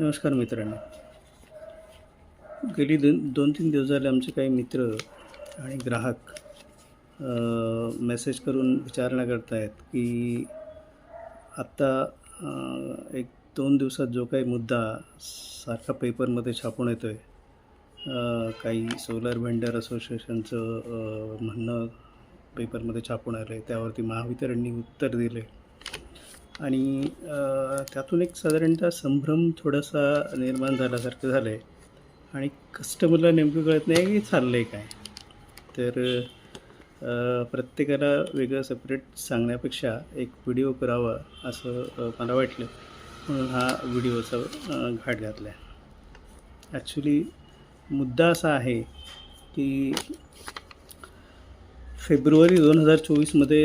नमस्कार मित्रांनो. गेली 2-3 दिवस झाले आमचे काही मित्र आणि ग्राहक मेसेज करून विचारणा करत आहेत की आत्ता 1-2 दिवसात जो काही मुद्दा सारखा पेपरमध्ये छापून येतो आहे, काही सोलर व्हेंडर असोसिएशनचं म्हणणं पेपरमध्ये छापून आलं आहे, त्यावरती महावितरणनी उत्तर दिले आणि त्यातून एक साधारणतः संभ्रम थोडासा निर्माण झाल्यासारखं झालं आहे आणि कस्टमरला नेमकं कळत नाही की चाललं आहे काय. तर प्रत्येकाला वेगळं सेपरेट सांगण्यापेक्षा एक व्हिडिओ करावा असं मला वाटलं, म्हणून हा व्हिडिओचा घाट घातला आहे. ॲक्च्युली मुद्दा असा आहे की फेब्रुवारी 2024मध्ये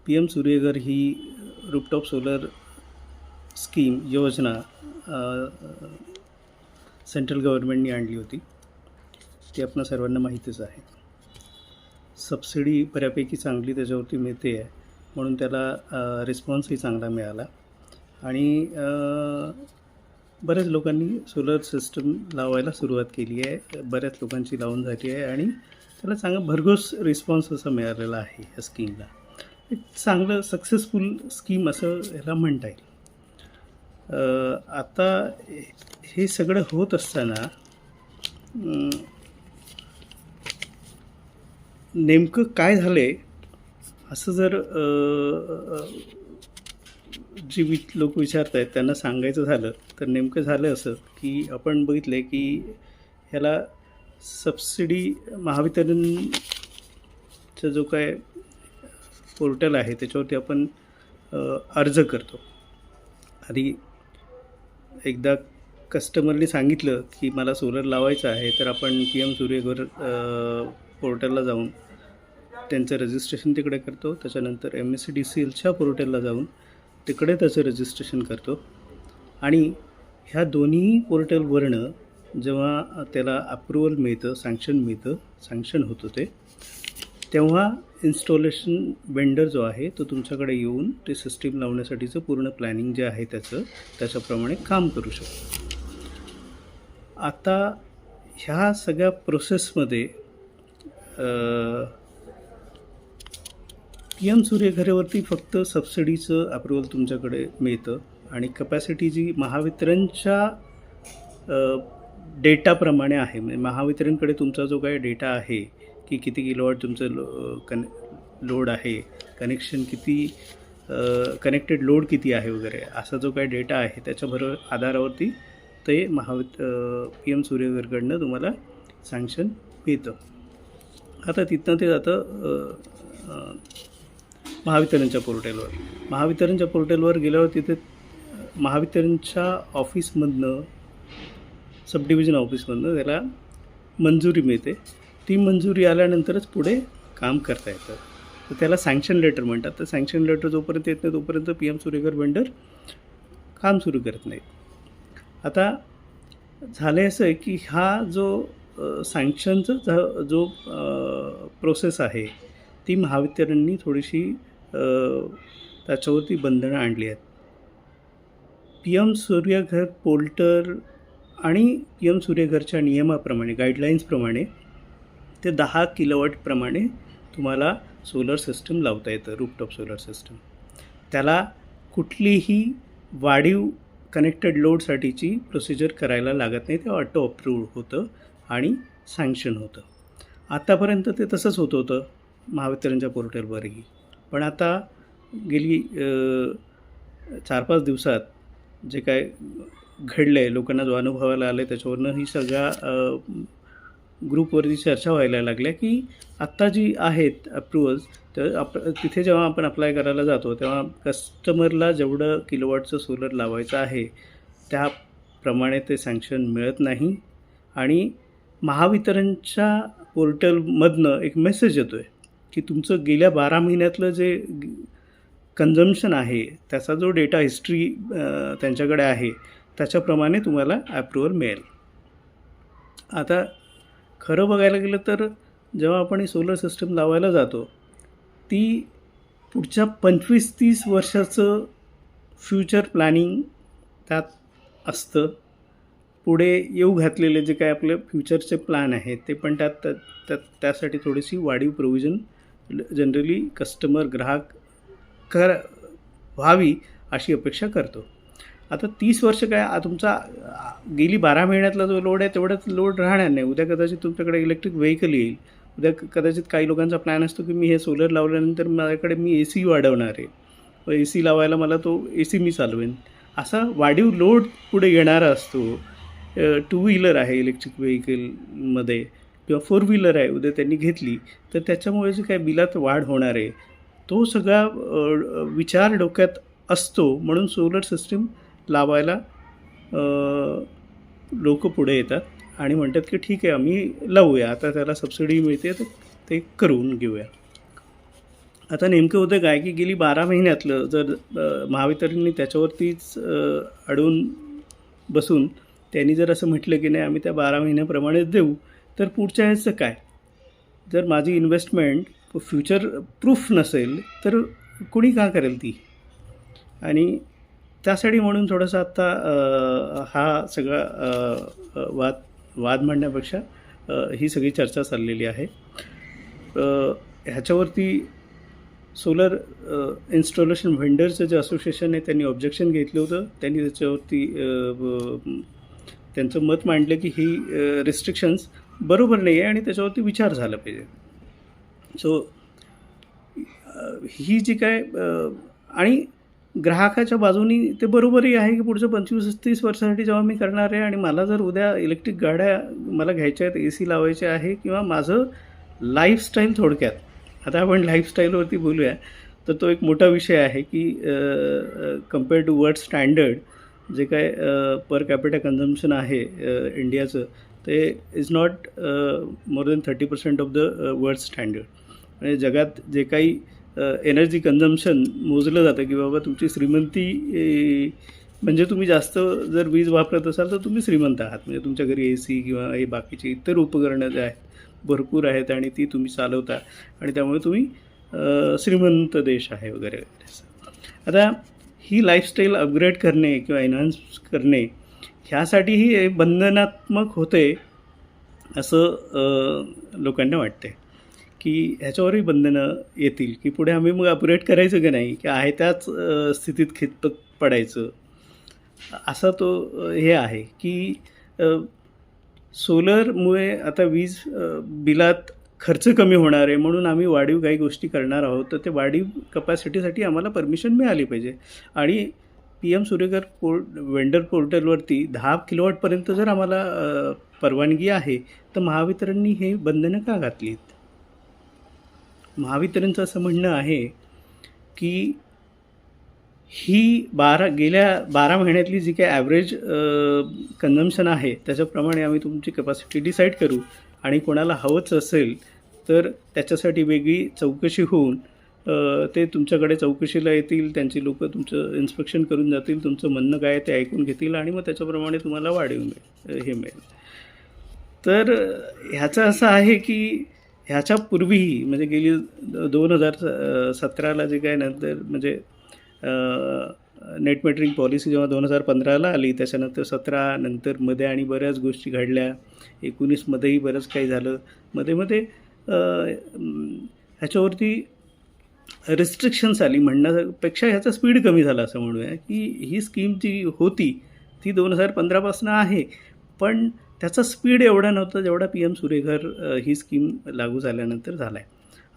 PM सूर्यघर ही रूफटॉप सोलर स्कीम योजना सेंट्रल गव्हर्नमेंटनी आणली होती. ती आपणा सर्वांना माहितीच आहे. सबसिडी बऱ्यापैकी चांगली त्याच्यावरती मिळते आहे, म्हणून त्याला रिस्पॉन्सही चांगला मिळाला आणि बऱ्याच लोकांनी सोलर सिस्टम लावायला सुरुवात केली आहे. बऱ्याच लोकांची लावून झाली आहे आणि त्याला चांगला भरघोस रिस्पॉन्स असा मिळालेला आहे या स्कीमला. एक चांगलं सक्सेसफुल स्कीम असं ह्याला म्हणता येईल. आता हे सगळं होत असताना नेमकं काय झालं आहे असं जर जी लोक विचारत आहेत त्यांना सांगायचं झालं तर नेमकं झालं असं की आपण बघितलं आहे की ह्याला सबसिडी महावितरणचा जो काय पोर्टल आहे त्याच्यावरती आपण अर्ज करतो. आधी एकदा कस्टमरने सांगितलं की मला सोलर लावायचं आहे, तर आपण PM सूर्यघर पोर्टलला जाऊन त्यांचं रजिस्ट्रेशन तिकडे करतो. त्याच्यानंतर MSEDCLच्या पोर्टलला जाऊन तिकडे त्याचं रजिस्ट्रेशन करतो आणि ह्या दोन्ही पोर्टलवरनं जेव्हा त्याला अप्रुवल मिळतं, सँक्शन होतं तेव्हा इन्स्टॉलेशन वेंडर जो आहे तो तुमच्याकडे येऊन ते सिस्टीम लावण्यासाठीचं पूर्ण प्लॅनिंग जे आहे त्याच्याप्रमाणे काम करू शकतो. आता ह्या सगळ्या प्रोसेसमध्ये PM सूर्यघरवरती फक्त सबसिडीचं अप्रुवल तुमच्याकडे मिळतं आणि कपॅसिटी जी महावितरणच्या डेटाप्रमाणे आहे, म्हणजे महावितरणकडे तुमचा जो काही डेटा आहे की किती किलोवॉट तुमचं लोड आहे, कनेक्शन किती, कनेक्टेड लोड किती आहे वगैरे, असा जो काही डेटा आहे त्याच्याबरोबर आधारावरती ते PM सूर्यघरकडनं तुम्हाला सँक्शन मिळतं. आता तिथनं ते जातं महावितरणच्या पोर्टलवर गेल्यावर तिथे महावितरणच्या ऑफिसमधनं, सब डिव्हिजन ऑफिसमधनं त्याला मंजुरी मिळते. ती मंजुरी आल्यानंतरच पुढे काम करता येतं. तर त्याला सँक्शन लेटर म्हणतात. तर सँक्शन लेटर जोपर्यंत येत नाही तोपर्यंत PM सूर्यघर वेंडर काम सुरू करत नाही. आता झालं असं आहे की हा जो सँक्शनचा जो प्रोसेस आहे ती महावितरणनी थोडीशी त्याच्यावरती बंधनं आणली आहेत. PM सूर्यघर पोर्टल आणि PM सूर्यघरच्या नियमाप्रमाणे, गाईडलाईन्सप्रमाणे ते 10 किलोवॉटप्रमाणे तुम्हाला सोलर सिस्टम लावता येतं, रूफटॉप सोलर सिस्टम. त्याला कुठलीही वाढीव कनेक्टेड लोडसाठीची प्रोसिजर करायला लागत नाही. ते ऑटो अप्रूव्ड होतं आणि सँक्शन होतं. आत्तापर्यंत ते तसंच होतं महावितरणच्या पोर्टलवरही. पण आता गेली 4-5 दिवसात जे काय घडलं आहे, लोकांना जो अनुभवायला आलं आहे त्याच्यावरनं ही सगळ्या ग्रुपवरती चर्चा व्हायला लागल्या की आत्ता जी आहेत अप्रुव्हल्स, तर तिथे जेव्हा आपण अप्लाय करायला जातो तेव्हा कस्टमरला जेवढं किलोवॉटचं सोलर लावायचं आहे त्याप्रमाणे ते सँक्शन मिळत नाही आणि महावितरणच्या पोर्टलमधनं एक मेसेज येतो आहे की तुमचं गेल्या 12 महिन्यातलं जे कन्झम्पशन आहे त्याचा जो डेटा हिस्ट्री त्यांच्याकडे आहे त्याच्याप्रमाणे तुम्हाला अप्रुव्हल मिळेल. आता खरं बघायला गेलं तर जेव्हा आपण ही सोलर सिस्टम लावायला जातो ती पुढच्या 25-30 वर्षाचं फ्युचर प्लॅनिंग त्यात असतं. पुढे येऊ घातलेले जे काय आपले फ्युचरचे प्लॅन आहेत ते पण त्यासाठी थोडीशी वाढीव प्रोव्हिजन जनरली ग्राहक व्हावी अशी अपेक्षा करतो. आता 30 वर्ष काय तुमचा गेली 12 महिन्यातला जो लोड आहे तेवढाच लोड राहणार नाही. उद्या कदाचित तुमच्याकडे इलेक्ट्रिक व्हेकल येईल. उद्या कदाचित काही लोकांचा प्लॅन असतो की मी हे सोलर लावल्यानंतर माझ्याकडे मी AC वाढवणार आहे. AC लावायला मला तो AC मी चालवेन. असा वाढीव लोड पुढे येणारा असतो. 2 व्हीलर आहे इलेक्ट्रिक व्हेकलमध्ये किंवा 4 व्हीलर आहे उद्या त्यांनी घेतली तर त्याच्यामुळे जे काय बिलात वाढ होणार आहे तो सगळा विचार डोक्यात असतो. म्हणून सोलर सिस्टीम लावायला लोक पुढे येतात आणि म्हणतात की ठीक आहे आम्ही लावूया, आता त्याला सबसिडी मिळते तर ते करून घेऊया. आता नेमकं होतं काय की गेली 12 महिन्यातलं जर महावितरणने त्याच्यावरतीच अडवून बसून त्यांनी जर असं म्हटलं की नाही आम्ही त्या 12 महिन्याप्रमाणेच देऊ तर पुढच्या ह्याचं काय? जर माझी इन्व्हेस्टमेंट फ्युचर प्रूफ नसेल तर कोणी का करेल ती? आणि त्यासाठी म्हणून थोडंसं आत्ता हा सगळा वाद म्हणण्यापेक्षा ही सगळी चर्चा चाललेली आहे. ह्याच्यावरती सोलर इन्स्टॉलेशन व्हेंडरचं जे असोसिएशन आहे त्यांनी ऑब्जेक्शन घेतलं होतं. त्यांनी त्याच्यावरती त्यांचं मत मांडलं की ही रिस्ट्रिक्शन्स बरोबर नाही आहे आणि त्याच्यावरती विचार झाला पाहिजे. सो ही जी काय आणि ग्राहकाच्या बाजूनी ते बरोबरही आहे की पुढच्या 25-30 वर्षासाठी जेव्हा मी करणार आहे आणि मला जर उद्या इलेक्ट्रिक गाड्या मला घ्यायच्या आहेत, AC लावायचे आहे किंवा माझं लाईफस्टाईल थोडक्यात आता आपण लाईफस्टाईलवरती बोलूया तर तो एक मोठा विषय आहे की कम्पेअर टू वर्ल्ड स्टँडर्ड जे काय पर कॅपिटा कन्झम्पशन आहे इंडियाचं ते is not more than 30% of the world standard. म्हणजे जगात जे काही एनर्जी कन्झम्पशन मोजलं जातं की बाबा तुमची श्रीमंती म्हणजे तुम्ही जास्त जर वीज वापरत असाल तर तुम्ही श्रीमंत आहात. म्हणजे तुमच्या घरी AC किंवा हे बाकीची इतर उपकरणं जे आहेत भरपूर आहेत आणि ती तुम्ही चालवता आणि त्यामुळे तुम्ही श्रीमंत देश आहे वगैरे वगैरे. आता ही लाईफस्टाईल अपग्रेड करणे किंवा एन्हान्स करणे ह्यासाठीही बंधनात्मक होते असं लोकांना वाटते की ह्याच्यावरही बंधनं येतील की पुढे आम्ही मग अपग्रेड करायचं की नाही की आहे त्याच स्थितीत खितपत पडायचं. असा तो हे आहे की सोलरमुळे आता वीज बिलात खर्च कमी होणार आहे म्हणून आम्ही वाढीव काही गोष्टी करणार आहोत. तर ते वाढीव कपॅसिटीसाठी आम्हाला परमिशन मिळाली पाहिजे आणि PM सूर्यघर वेंडर पोर्टलवरती 10 किलोवॉटपर्यंत जर आम्हाला परवानगी आहे तर महावितरणनी हे बंधनं का घातलीत? महावितरणचं असं म्हणणं आहे की ही गेल्या 12 महिन्यातली जी काही ॲव्हरेज कन्झम्पशन आहे त्याच्याप्रमाणे आम्ही तुमची कपॅसिटी डिसाईड करू आणि कोणाला हवंच असेल तर त्याच्यासाठी वेगळी चौकशी होऊन ते तुमच्याकडे चौकशीला येतील. त्यांची लोक तुमचं इन्स्पेक्शन करून जातील, तुमचं म्हणणं काय आहे ते ऐकून घेतील आणि मग त्याच्याप्रमाणे तुम्हाला वाढीव मिळेल. तर ह्याचं असं आहे की ह्याच्यापूर्वीही म्हणजे गेली 2017ला जे काय नंतर म्हणजे नेट मेटरिंग पॉलिसी जेव्हा 2015ला आली त्याच्यानंतर 17 नंतर मध्ये आणि बऱ्याच गोष्टी घडल्या. 19मध्येही बरंच काही झालं. मध्ये ह्याच्यावरती रिस्ट्रिक्शन्स आली म्हणण्यापेक्षा ह्याचा स्पीड कमी झाला असं म्हणूया की ही स्कीम जी होती ती 2015पासून आहे पण त्याचा स्पीड एवढा नव्हता जेवढा PM सूर्यघर ही स्कीम लागू झाल्यानंतर झाला आहे.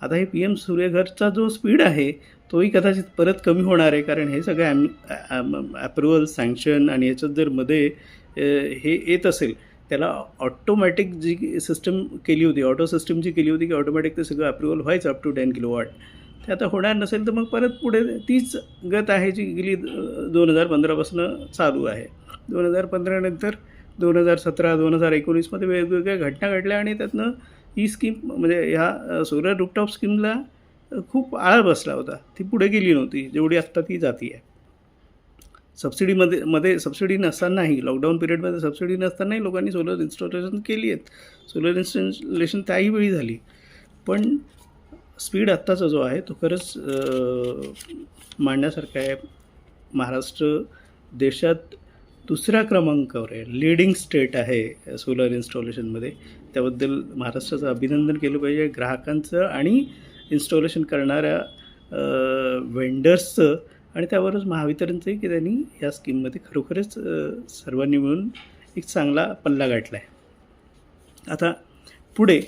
आता हे PM सूर्यघरचा जो स्पीड आहे तोही कदाचित परत कमी होणार आहे कारण हे सगळे अप्रुव्हल सँक्शन आणि याच्यात जर मध्ये हे येत असेल त्याला ऑटोमॅटिक जी सिस्टम केली होती ऑटो सिस्टम जी केली होती की ऑटोमॅटिक ते सगळं अप्रुव्हल व्हायचं अप टू 10 किलोवॉट ते आता होणार नसेल तर मग परत पुढे तीच गत आहे जी गेली 2015पासून चालू आहे. 2015 नंतर 2017 2019मध्ये वेगवेगळ्या घटना घडल्या आणि त्यातनं ही स्कीम म्हणजे ह्या सोलर रूफटॉप स्कीमला खूप आळा बसला होता. ती पुढे गेली नव्हती जेवढी आत्ता ती जाती आहे. सबसिडीमध्ये सबसिडी नसतानाही लॉकडाऊन पिरियडमध्ये सबसिडी नसतानाही लोकांनी सोलर इन्स्टॉलेशन केली आहेत. सोलर इन्स्टॉलेशन त्याही वेळी झाली पण स्पीड आत्ताचा जो आहे तो खरंच मांडण्यासारखा आहे. महाराष्ट्र देशात दुसऱ्या क्रमांकावर आहे, लीडिंग स्टेट आहे सोलर इन्स्टॉलेशनमध्ये. त्याबद्दल महाराष्ट्राचं अभिनंदन केलं पाहिजे, ग्राहकांचं आणि इन्स्टॉलेशन करणाऱ्या वेंडर्सचं, आणि त्यावरच महावितरणचंही, की त्यांनी या स्कीममध्ये खरोखरच सर्वांनी मिळून एक चांगला पल्ला गाठला आहे. आता पुढे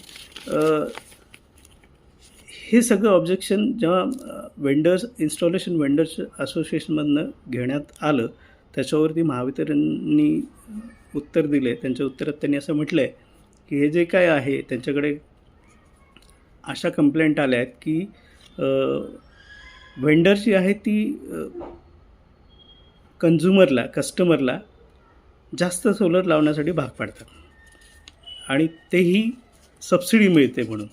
हे सगळं ऑब्जेक्शन जेव्हा इन्स्टॉलेशन वेंडर्स असोसिएशनमधनं घेण्यात आलं, त्याच्यावरती महावितरणनी उत्तर दिले. त्यांच्या उत्तरात त्यांनी असं म्हटलं आहे की हे जे काय आहे, त्यांच्याकडे अशा कंप्लेंट आल्या आहेत की वेंडर जी आहे ती कस्टमरला जास्त सोलर लावण्यासाठी भाग पाडतात, आणि तेही सबसिडी मिळते म्हणून.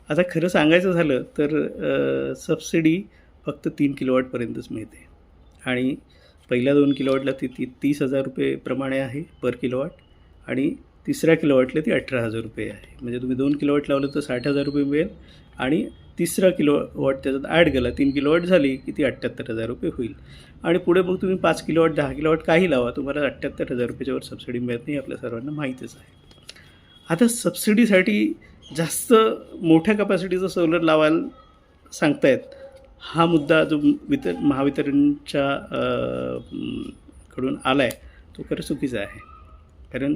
आता खरं सांगायचं झालं तर सबसिडी फक्त 3 किलोवॉटपर्यंतच मिळते, आणि पहिल्या 2 किलोवॉटला ती 30,000 रुपये प्रमाणे आहे पर किलोवॉट, आणि तिसऱ्या किलोवॉटला ती 18,000 रुपये आहे. म्हणजे तुम्ही 2 किलोवॉट लावलं तर 60,000 रुपये मिळेल, आणि तिसरा किलोवॉट त्याच्यात ॲड केला, 3 किलोवॉट झाली की ती 78,000 रुपये होईल. आणि पुढे मग तुम्ही 5 किलोवॉट 10 किलोवॉट काही लावा, तुम्हाला 78,000 रुपयाच्यावर सबसिडी मिळत नाही, आपल्या सर्वांना माहीतच आहे. आता सबसिडीसाठी जास्त मोठ्या कपॅसिटीचं सोलर लावायला सांगतायत, हा मुद्दा जो महावितरणच्या कडून आला आहे तो खरं चुकीचा आहे. कारण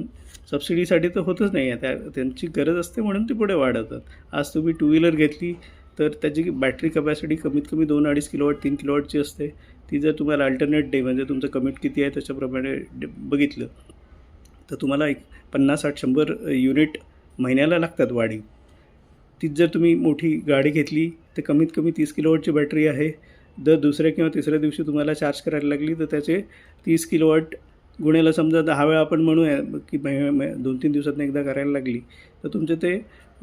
सबसिडीसाठी तर होतच नाही आहे, त्यांची गरज असते म्हणून ती पुढे वाढवतात. आज तुम्ही 2 व्हीलर घेतली तर त्याची बॅटरी कपॅसिटी कमीत कमी 2-2.5 किलोवॉट 3 किलोवॉटची असते. ती जर तुम्हाला अल्टरनेट डे म्हणजे तुमचं कमिट किती आहे त्याच्याप्रमाणे बघितलं तर तुम्हाला 50-60-100 युनिट महिन्याला लागतात वाढीव. तीच जर तुम्ही मोठी गाडी घेतली तर कमीत कमी 30 किलोवॉटची बॅटरी आहे. दर दुसऱ्या किंवा तिसऱ्या दिवशी तुम्हाला चार्ज करायला लागली तर त्याचे 30 किलोवॉट गुणेला समजा 10 वेळा आपण म्हणूया की 2-3 दिवसातून एकदा करायला लागली तर तुमचे ते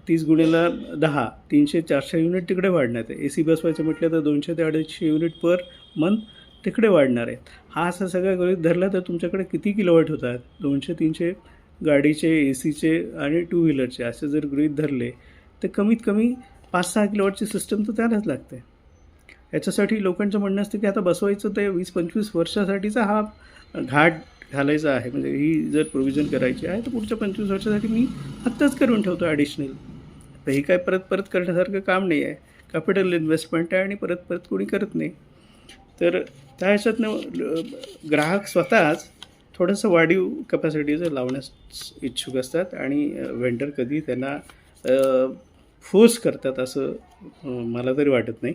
30 गुणेला 10 300-400 युनिट तिकडे वाढणार आहे. AC बसवायचं म्हटलं तर 200 ते 250 युनिट पर मंथ तिकडे वाढणार आहेत. हा असा सगळा गृहीत धरला तर तुमच्याकडे किती किलोवॉट होतात? 200-300 गाडीचे, ACचे आणि 2 व्हीलरचे असे जर गृहीत धरले तर कमीत कमी 5-6 किलोवॉटची सिस्टम तर त्यालाच लागते. याच्यासाठी लोकांचं म्हणणं असतं की आता बसवायचं ते 20-25 वर्षासाठीचा हा घाट घालायचा आहे. म्हणजे ही जर प्रोव्हिजन करायची आहे तर पुढच्या 25 वर्षासाठी मी आत्ताच करून ठेवतो ॲडिशनल. तर हे काय परत करण्यासारखं काम नाही आहे. कॅपिटल इन्व्हेस्टमेंट आहे आणि परत कोणी करत नाही. तर त्या ह्याच्यातनं ग्राहक स्वतःच थोडंसं वाढीव कपॅसिटीचं लावण्यास इच्छुक असतात, आणि वेंडर कधी त्यांना फोर्स करतात असं मला तरी वाटत नाही.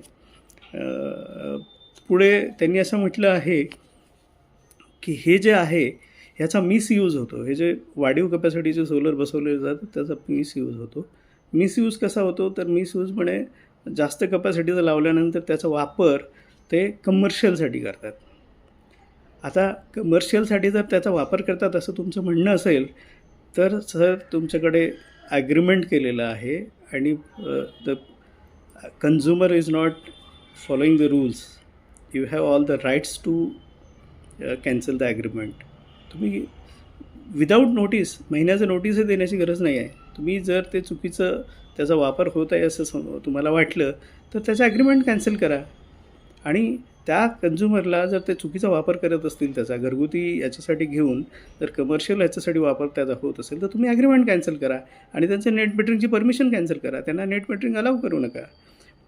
पुढे त्यांनी असं म्हटलं आहे की हे जे आहे ह्याचा मिसयूज होतो. हे जे वाढीव कपॅसिटीचे सोलर बसवले जातात त्याचा मिसयूज होतो. मिसयूज कसा होतो तर मिसयूजमुळे जास्त कपॅसिटीचं लावल्यानंतर त्याचा वापर ते कमर्शियलसाठी करतात. आता कमर्शियलसाठी जर त्याचा वापर करतात असं तुमचं म्हणणं असेल तर सर तुमच्याकडे ॲग्रीमेंट केलेलं आहे, आणि the consumer is not following the rules, you have all the rights to cancel the agreement. तुम्ही विदाऊट नोटीस, महिन्याचं नोटीसही देण्याची गरज नाही आहे. तुम्ही जर ते चुकीचं त्याचा वापर होत आहे असं तुम्हाला वाटलं तर त्याचं ॲग्रीमेंट कॅन्सल करा, आणि त्या कन्झ्युमरला जर ते चुकीचा वापर करत असतील त्याचा घरगुती याच्यासाठी घेऊन जर कमर्शियल ह्याच्यासाठी वापर त्याचा होत असेल तर तुम्ही ॲग्रीमेंट कॅन्सल करा, आणि त्यांचं नेट मेटरिंगची परमिशन कॅन्सल करा. त्यांना नेट मेटरिंग अलाव करू नका.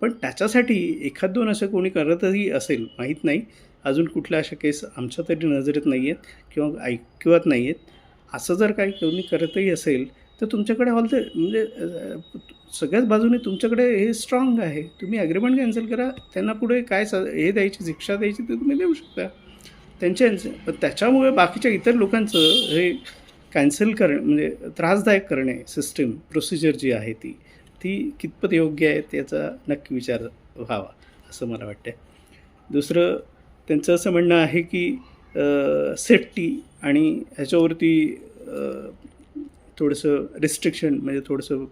पण त्याच्यासाठी 1-2 असं कोणी करतही असेल, माहीत नाही, अजून कुठल्या अशा केस आमच्या तरी नजरेत नाही आहेत किंवा ऐकवत नाही आहेत. असं जर काही कोणी करतही असेल तर तुमच्याकडे म्हणजे सगळ्याच बाजूने तुमच्याकडे हे स्ट्रॉंग आहे. तुम्ही ॲग्रीमेंट कॅन्सल करा, त्यांना पुढे काय हे द्यायची, शिक्षा द्यायची ते तुम्ही देऊ शकता त्यांच्या. पण त्याच्यामुळे बाकीच्या इतर लोकांचं हे कॅन्सल म्हणजे त्रासदायक करणे, सिस्टीम प्रोसिजर जी आहे ती कितपत योग्य आहे त्याचा नक्की विचार व्हावा असं मला वाटतं. दुसरं त्यांचं असं म्हणणं आहे की सेफ्टी आणि ह्याच्यावरती थोडंसं रिस्ट्रिक्शन, म्हणजे थोडंसं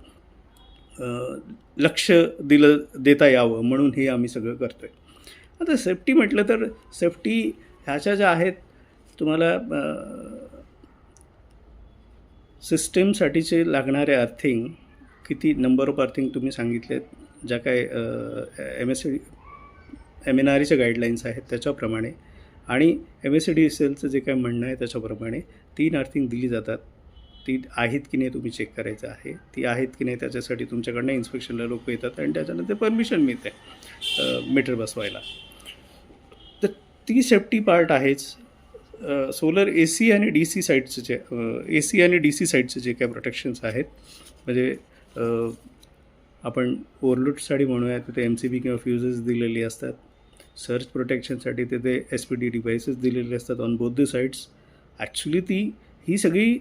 लक्ष देता यावं म्हणून हे आम्ही सगळं करतो आहे. आता सेफ्टी म्हटलं तर सेफ्टी ह्याच्या ज्या आहेत, तुम्हाला सिस्टीमसाठीचे लागणारे अर्थिंग, किती नंबर ऑफ अर्थिंग तुम्ही सांगितलेत, ज्या काय MNREच्या गाईडलाईन्स आहेत त्याच्याप्रमाणे, आणि MSEDCLचं जे काही म्हणणं आहे त्याच्याप्रमाणे 3 अर्थिंग दिली जातात. ती आहेत की नाही तुम्ही चेक करायचं आहे. ती आहेत की नाही त्याच्यासाठी तुमच्याकडनं इन्स्पेक्शनला लोक येतात आणि त्याच्यानंतर परमिशन मिळते मीटर बसवायला. तर ती सेफ्टी पार्ट आहेच. सोलर AC आणि DC साईडचं जे AC आणि DC साईडचे जे काही प्रोटेक्शन्स आहेत, म्हणजे आपण ओव्हरलोडसाठी म्हणूया तिथे MCB किंवा फ्युजेस दिलेली असतात. सर्च प्रोटेक्शनसाठी तिथे SPD डिव्हाइसेस दिलेले असतात on both the sides. Actually ही सगळी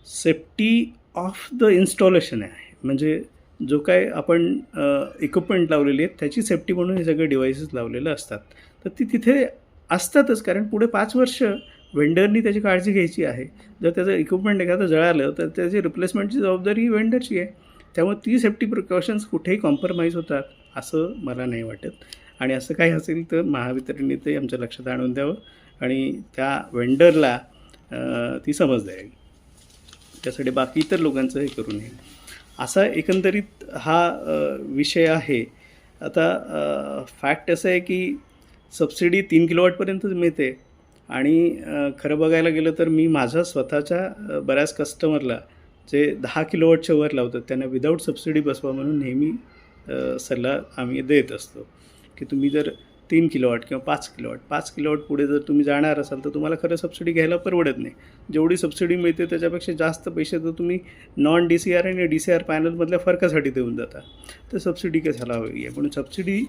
सेफ्टी ऑफ द इन्स्टॉलेशन आहे. म्हणजे जो काय आपण इक्विपमेंट लावलेली आहेत त्याची सेफ्टी म्हणून हे सगळे डिव्हाइसेस लावलेले असतात. तर ती तिथे असतातच, कारण पुढे 5 वर्ष वेंडरनी त्याची काळजी घ्यायची आहे. जर त्याचं इक्विपमेंट एखादं जळालं तर त्याची रिप्लेसमेंटची जबाबदारी ही वेंडरची आहे. त्यामुळे ती सेफ्टी प्रिकॉशन्स कुठेही कॉम्प्रोमाइज होतात असं मला नाही वाटत. आणि असं काही असेल तर महावितरणने ते आमच्या लक्षात आणून द्यावं आणि त्या वेंडरला ती समज द्यावी. त्यासाठी बाकी इतर लोकांचं हे करू नये. असा एकंदरीत हा विषय आहे. आता फॅक्ट असं आहे की सबसिडी 3 किलोवॉटपर्यंतच मिळते आणि खरं बघायला गेलं तर मी माझ्या स्वतःच्या बऱ्याच कस्टमरला जे 10 किलोवॉटच्या वर लावतात त्यांना विदाऊट सबसिडी बसवा म्हणून नेहमी सल्ला आम्ही देत असतो की तुम्ही जर 3 किलोवॉट किंवा 5 किलोवॉट पुढे जर तुम्ही जाणार असाल तर तुम्हाला खरं सबसिडी घ्यायला परवडत नाही. जेवढी सबसिडी मिळते त्याच्यापेक्षा जास्त पैसे तर तुम्ही नॉन DCR आणि DCR पॅनलमधल्या फरकासाठी देऊन जाता. तर सबसिडी कशाला हवी आहे. म्हणून सबसिडी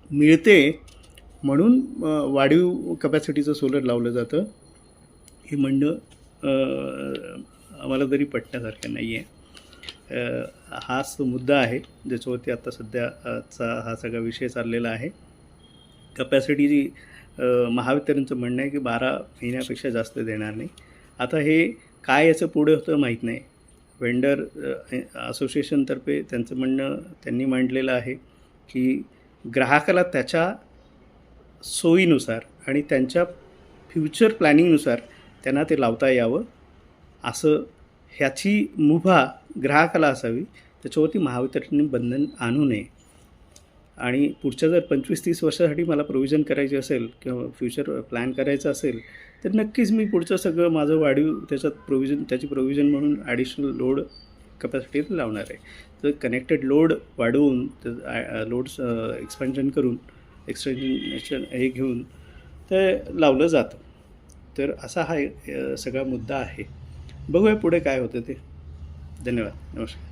मिळते म्हणून वाढीव कपॅसिटीचं सोलर लावलं जातं हे म्हणणं आम्हाला तरी पटण्यासारखं नाही आहे. हाच तो मुद्दा आहे ज्याच्यावरती आता सध्याचा हा सगळा विषय चाललेला आहे. कपॅसिटीची महावितरणचं म्हणणं आहे की 12 महिन्यापेक्षा जास्त देणार नाही. आता हे काय याचं पुढे होतं माहीत नाही. वेंडर असोसिएशनतर्फे त्यांचं म्हणणं त्यांनी मांडलेलं आहे की ग्राहकाला त्याच्या सोयीनुसार आणि त्यांच्या फ्युचर प्लॅनिंगनुसार त्यांना ते लावता यावं, असं ह्याची मुभा ग्राहकाला असावी. त्याच्यावरती महावितरणने बंधन आणू नये. आणि पुढच्या जर 25-30 वर्षासाठी मला प्रोव्हिजन करायची असेल किंवा फ्युचर प्लॅन करायचं असेल तर नक्कीच मी पुढचं सगळं माझं वाढीव त्याची प्रोव्हिजन म्हणून ॲडिशनल लोड कपॅसिटी लावणार आहे. तर कनेक्टेड लोड वाढवून लोड्स एक्सटेन्शन हे घेऊन ते लावलं जातं. तर असा हा सगळा मुद्दा आहे. बघूया पुढे काय होतं ते. धन्यवाद. नमस्कार.